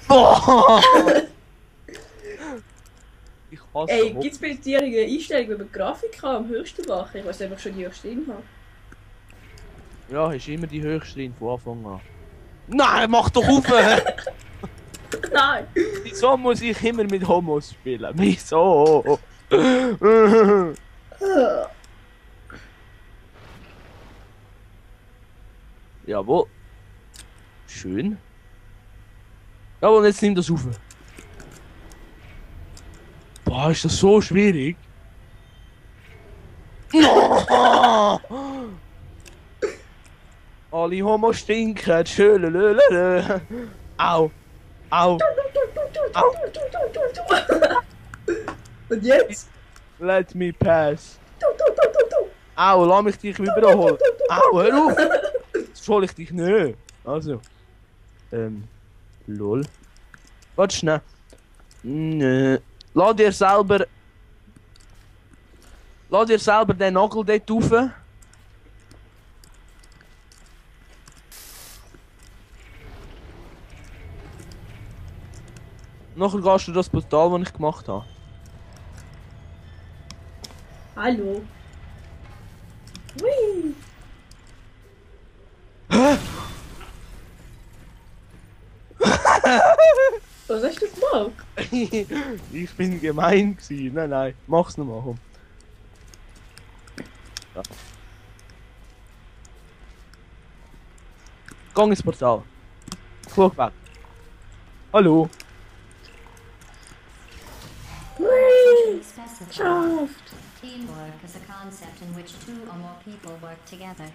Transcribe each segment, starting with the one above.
Oh! Ich hasse Ey, gibt's bei dir eine Einstellung, wenn man Grafik am höchsten machen? Ich weiß einfach schon die höchste drin habe. Ja, ist immer die höchste drin von Anfang an. Nein, mach doch auf! Nein! Wieso muss ich immer mit Homos spielen? Wieso? Jawohl. Schön. Jawohl, jetzt nimm das auf. Boah, ist das so schwierig? Alle Homos stinken. Schön. Au. Au. Au. Und jetzt? Let me pass. Au, lass mich dich überholen. Au, hör auf. Jetzt hol ich dich nicht. Also. Lol. Warte schnell. Nö. Lass dir selber den Nagel dort rauf. Nachher gehst du das Portal, das ich gemacht habe. Hallo. Hui. Was hast du gemacht? Ich bin gemein gewesen. Nein, mach's nochmal. Komm. Ja. Gang ins Portal. Guck weg. Hallo. Hui. Specified. Geschafft. Teamwork is a concept in which two or more people work together,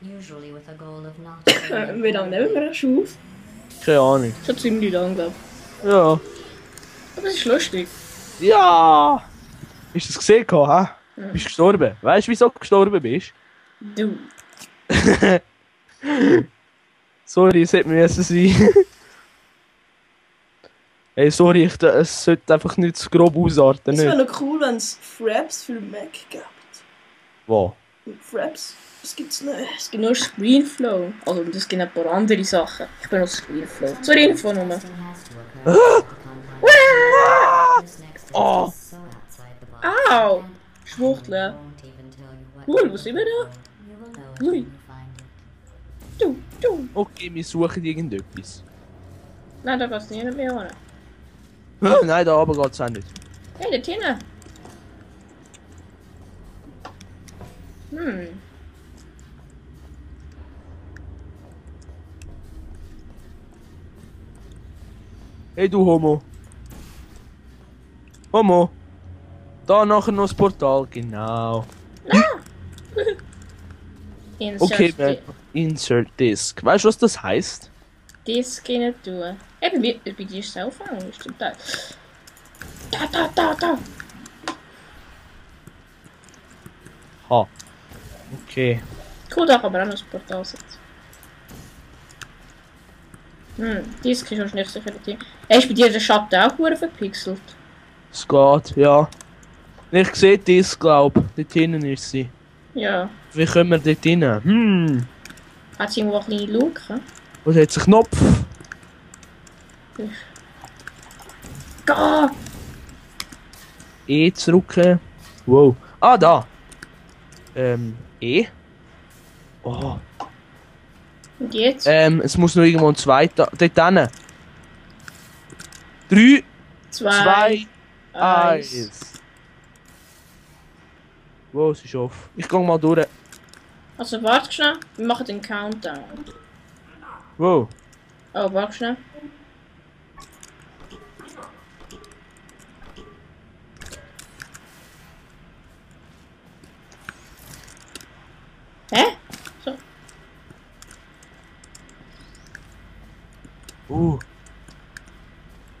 usually with a goal of not. Wie lange nehmen wir das schon auf? Keine Ahnung. Schon ziemlich lang, glaube ich. Ja. Aber das ist lustig. Ja! Hast du das gesehen, hä? Ja. Bist du gestorben? Weißt du, wieso du gestorben bist? Du. Sorry, es hätte müssen sein. Hey, sorry, es sollte einfach nicht zu grob ausarten. Es wäre Nicht? noch cool, wenn es Fraps für Mac gibt. Wo? Fraps? Was gibt's nicht? Es gibt nur Screenflow. Also, es gibt ein paar andere Sachen. Ich bin auf Screenflow. Zur Info nur. Oh! Au! Schwuchteln. Cool, wo sind wir da? Ui. Du. Okay, wir suchen irgendetwas. Nein, da kannst du nicht mehr hin. Nein, da oben geht's auch nicht. Hey, dort hinten. Hm. Hey du Homo. Homo. Da nachher noch das Portal, genau. Okay, Insert Disk. Weißt du, was das heißt? Disk rein tun. Eben, bei dir ist es auch fangen, stimmt das. Da. Ha. Okay. Cool, da kann man auch noch das Portal setzen. Disk ist wahrscheinlich sicher nicht. Ist bei dir der Schatten auch gut verpixelt? Es geht, ja. Ich sehe Disk, glaub. Dort hinten ist sie. Ja. Wie können wir dort hin? Hat sie irgendwo eine kleine Luke? Wo hat es einen Knopf? Gah! E zurück. Wow. Ah, da. E. Oh. Und jetzt? Es muss noch irgendwo ein zweiter. Dort hinten. 3, 2, 1. Wow, es ist off. Ich gehe mal durch. Also warte schnell, wir machen den Countdown. Wow. Oh, warte schnell. Hä? So.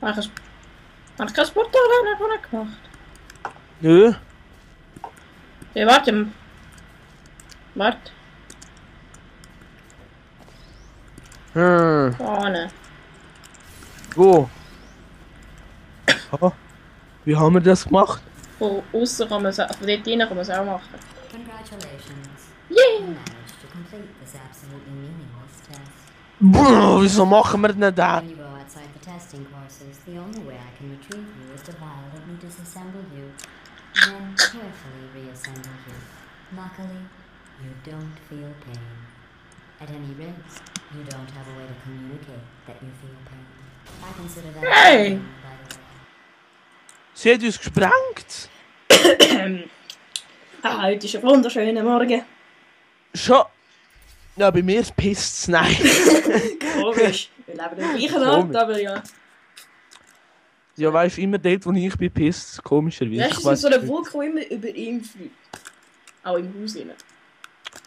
Habe ich kein Portal auch gemacht? Nö. Ja, warte. Warte. Vorne. Wo? Ah, wie haben wir das gemacht? Von außen kann man es, von dort rein kann man es auch machen. Congratulations. Yeah! You managed to complete this absolutely meaningless test. Wieso machen wir denn When das? you go outside the testing courses, the only way I can retrieve you is to violently disassemble you, then carefully reassemble you. Luckily, you don't feel pain. At any rate, you don't have a way to communicate that you feel pain. I consider that Hey! pain, by the way. Sie hat uns gesprengt. Heute ist ein wunderschöner Morgen. Schon. Ja, bei mir pisst es, nein. Komisch. Wir leben im gleichen Ort, Komisch. aber ja. Ja, weißt du, immer dort, wo ich bin, pisst es komischerweise. Weißt du, Ich es ist so eine nicht. Wolke, die immer über ihm fliegt. Auch im Haus rein.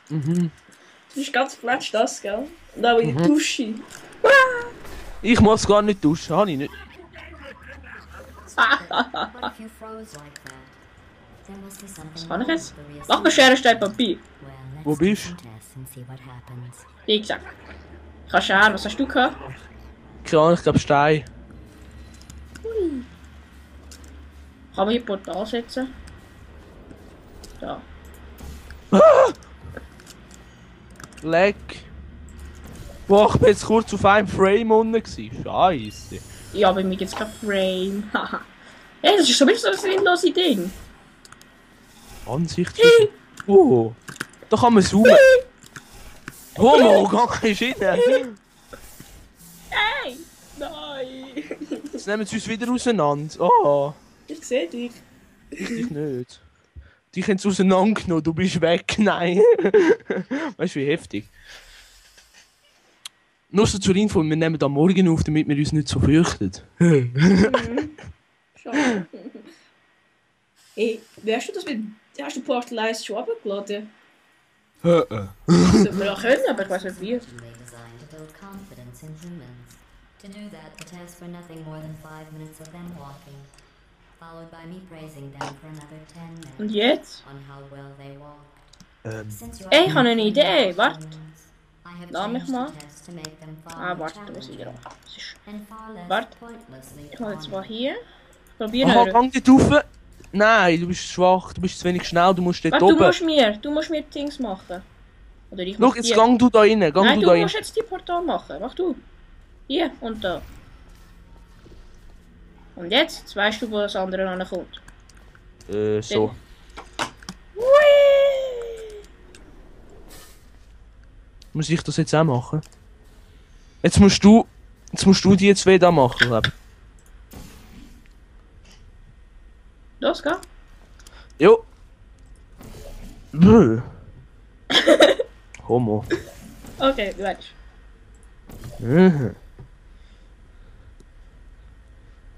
Mhm. Das ist ganz fletsch das, gell? Und auch in der Dusche. Ich muss gar nicht duschen, habe ich nicht. But if you froze like that, there must be something Kann ich wrong jetzt? with the Mach mal Schere, Stein, Papier. Well, Wo let's do bist some tests and see what happens. Wie gesagt. Kannst du schauen, was hast du gehabt? Keine Ahnung, ich glaube Stein. Kann man hier Portal setzen? Da. Leck. Boah, ich bin jetzt kurz auf einem Frame unten gewesen. Scheisse. Ja, bei mir gibt es kein Frame. Haha. Ja, das ist so ein bisschen so ein sinnloses Ding. Ansicht. Oh. Da kann man zoomen. Homo, gar kein Schiene. Hey! Nein! Jetzt nehmen sie uns wieder auseinander. Oh, Ich sehe dich. ich dich nicht. Die haben es auseinandergenommen, du bist weg. Nein. Weißt du, wie heftig. Nur so zur Info, wir nehmen am Morgen auf, damit wir uns nicht so fürchten. Schade. Hey, wie hast du das mit... Hast du Portal 1 schon abgeladen? Das sollten wir auch können, aber ich weiß nicht wie. Originally designed to build confidence in humans. To do that, the tests were nothing more than 5 minutes of them walking, followed by me praising them for another 10 Und minutes jetzt? on how well they walked. Since you're Ey, ich habe eine Idee, humans, warte. I have Lass mich changed mal. the tests to make them far Ah, more warte, da muss ich wieder challenging machen. Das ist... and far less Warte. pointlessly Ich mache jetzt mal daunting. hier. Probieren Aha, wir. gang dort rauf. Nein, du bist schwach, du bist zu wenig schnell, du musst dort Warte, oben. du musst mir Dings machen. Oder ich Schau, muss jetzt die- gang du da rein, gang Nein, du du da rein. musst jetzt die Portal machen. Mach du. Hier und da. Und jetzt weißt du, wo das andere ankommt. So. Whee! Muss ich das jetzt auch machen? Jetzt musst du die zwei da machen, glaub ich. Los, geh. Jo. Bäh. Homo. Okay, du weißt. Mhm.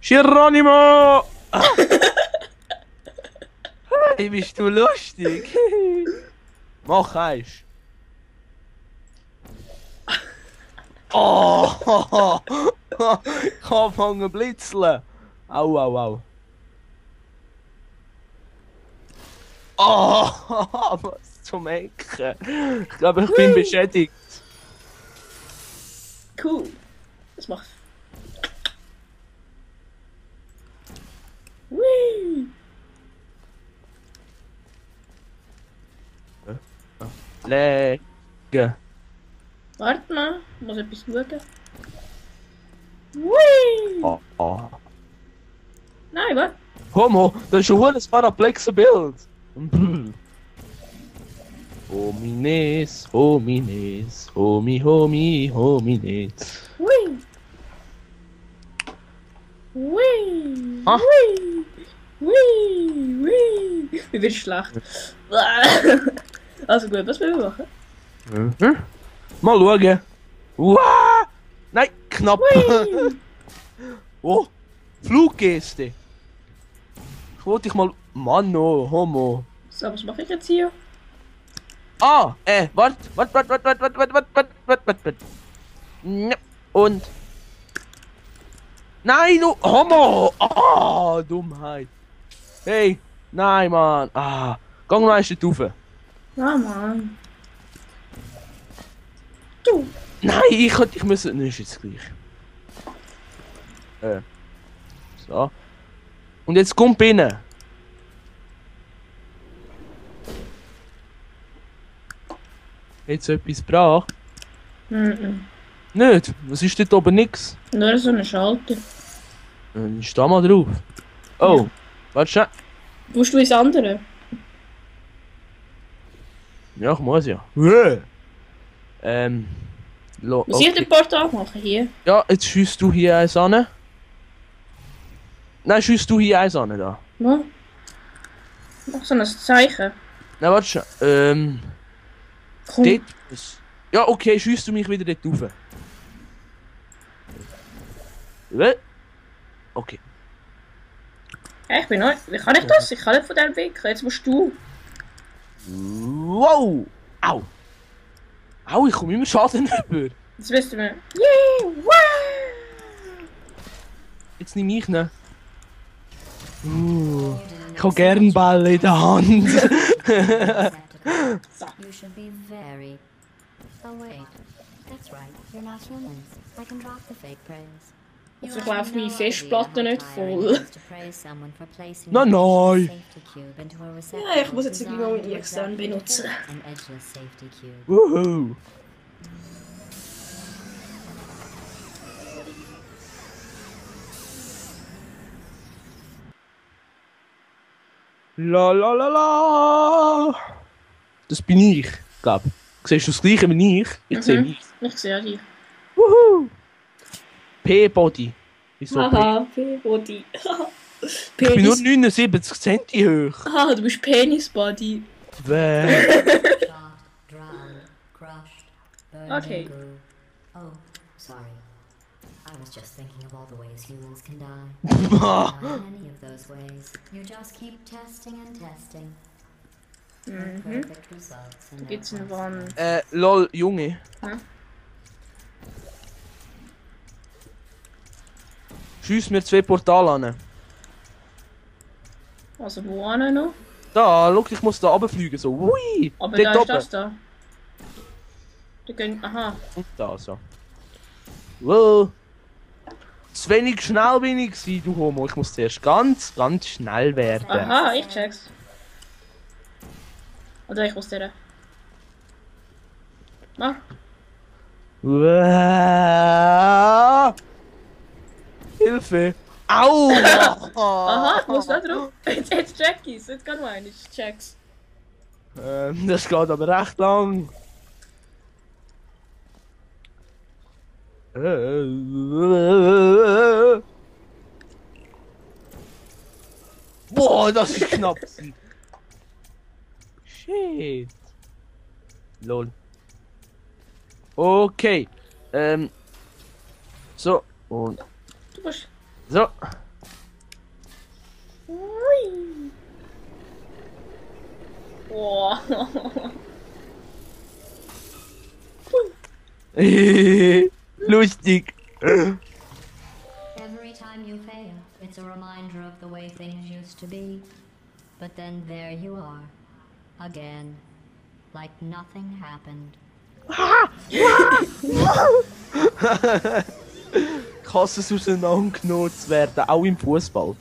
Geronimo! Ah. Hey, bist du lustig? Mach eins. Oh! Ich hab angefangen zu blitzeln. Au, au, au. Oh! Was zum Ecken. Ich glaube, ich bin beschädigt. Cool. Das macht. Whee! Legen. Warte mal, ich muss etwas schauen. Whee! Oh, oh. Nein, warte. Homo, das ist schon ein paraplexes Bild. Homines, homines, homines. Whee! Whee! Ah. Whee! Whee! Whee! Mir wird schlecht. Also gut, was wollen wir machen? Mhm. Mal schauen. Uah! Nein, knapp. Whee! Oh, Fluggeste. Ich wollte dich mal... Mann, oh, Homo. So, was mache ich jetzt hier? Ah, wart. Ja, und... Nein, du Homo! Ah, Dummheit. Hey, nein, Mann. Ah, gang noch eins rauf. Ah, Mann. Du! Nein, ich müssen... Nein, ist jetzt gleich. So. Und jetzt kommt binnen. Jetzt etwas gebracht. Mhm. Nicht? Was ist dort oben nix? Nur so ein Schalter. Steh mal drauf. Oh, warte schon. Musst du ins andere? Ja, ich muss ja. Muss ich den Portal machen hier? Ja, jetzt schießt du hier eins an. Nein, schießt du hier eins an, da. Ja. Mach so ein Zeichen. Nein, warte schon. Komm. Dort. Ja, okay, schießt du mich wieder dort rauf. Okay. Ja, ich bin neu. Wie kann ich das? Ich kann nicht von dem winkeln. Jetzt musst du. Wow! Au! Au, ich komme immer Schaden über. Jetzt wissen wir. Yay! Wow! Jetzt nehme ich ihn. Ich habe gern Ball in der Hand. You should be very. Oh wait, that's right. You're not humans. I can drop the fake praise. Also ich laufe meine Festplatte nicht voll. Nein, nein. Ja, ich muss jetzt irgendwie mal meine extern benutzen. Wuhu. La la la la. Das bin ich, glaub. Siehst du das gleiche wie ich? Ich sehe mich. Ich sehe dich. Wuhu. P-Body. Wieso Haha, P-Body. Ich bin nur 79 cm hoch. Ah, du bist Penis-Body. Okay. Oh, sorry. I was just thinking of all the ways humans can die. Not any of those ways. You just keep testing and testing. Perfect results. And Gibt's eine Wand? Lol, Junge. Schiess mir 2 Portale an. Also wo an noch? Da, schau, ich muss da runterfliegen, so. Hui! Aber Dort da ist oben. das da. Da gehen. Aha. Und da, so. Wow! Zu wenig schnell bin ich gewesen, du Homo. Ich muss zuerst ganz, ganz schnell werden. Aha, ich check's. Oder ich muss der. Mach. Wow. Hilfe! Au! Aha, ich muss da drauf. Jetzt check ich's. Jetzt kann man ich check's. Das geht aber recht lang. Boah, das ist knapp. Shit. Lol. Okay. So. Und. Du musst. So. Ui. Boah. Lustig. every time you fail, it's a reminder of the way things used to be. But then there you are. Again. Like nothing happened. Ich hasse es, auseinandergenommen zu werden, auch im Fußball.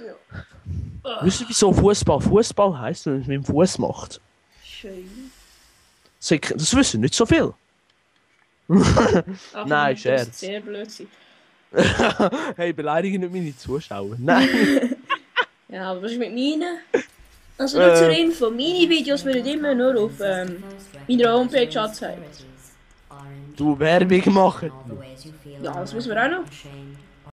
Ja. Wisst ihr, wieso Fußball Fußball heisst, wenn man es mit dem Fuß macht? Schön. Das wissen nicht so viel. Ach, Nein, das Scherz. ist sehr blöd sein. Hey, beleidigen nicht meine Zuschauer. Nein. Ja, aber was ist mit meinen? Also nur zur Info, meine Videos werden immer nur auf meiner Homepage angezeigt. Du Werbung machen. All the ways you feel Ja, das are müssen wir auch noch. ashamed.